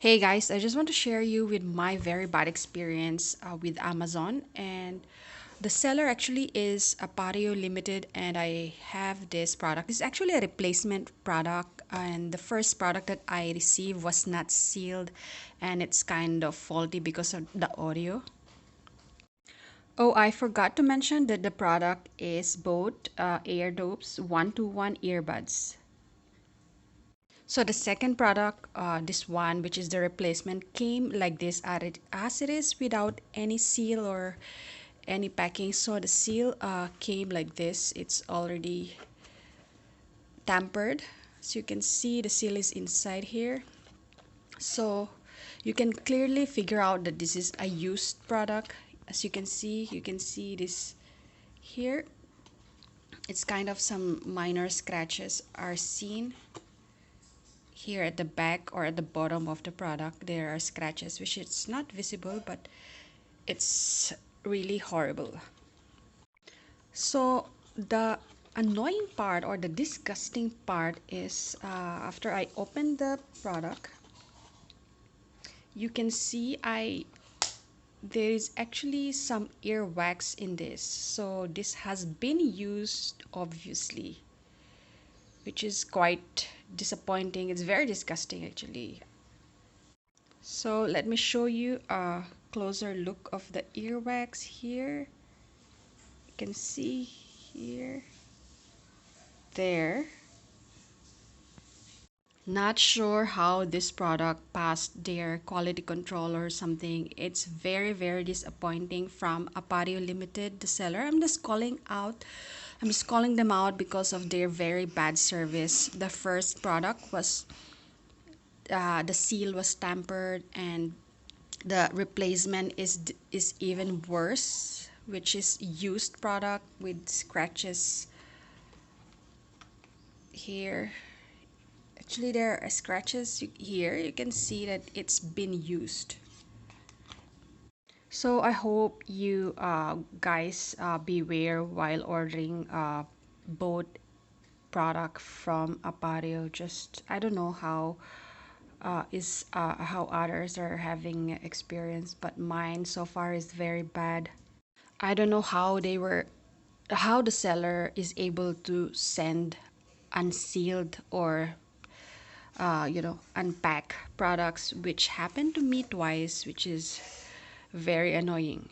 Hey guys, I just want to share you with my very bad experience with Amazon, and the seller actually is Appario Limited, and I have this product. It's actually a replacement product, and the first product that I received was not sealed, and it's kind of faulty because of the audio. Oh, I forgot to mention that the product is both AirDopes 121 earbuds. So the second product, this one, which is the replacement, came like this as it is without any seal or any packing. So the seal came like this. It's already tampered. So you can see the seal is inside here. So you can clearly figure out that this is a used product. As you can see this here. It's kind of some minor scratches are seen here at the back or at the bottom of the product. There are scratches which it's not visible, but it's really horrible. So the annoying part or the disgusting part is after I open the product, you can see I there is actually some earwax in this. So this has been used obviously, which is quite disappointing. It's very disgusting actually. So let me show you a closer look of the earwax here. You can see here, there. Not sure how this product passed their quality control or something. It's very, very disappointing from Appario Limited, the seller. I'm just calling them out because of their very bad service. The first product was the seal was tampered, and the replacement is even worse, which is used product with scratches here. Actually, there are scratches here. You can see that it's been used. So I hope you guys beware while ordering both product from Appario. Just I don't know how others are having experience, but mine so far is very bad. I don't know how the seller is able to send unsealed or unpack products, which happened to me twice, which is very annoying.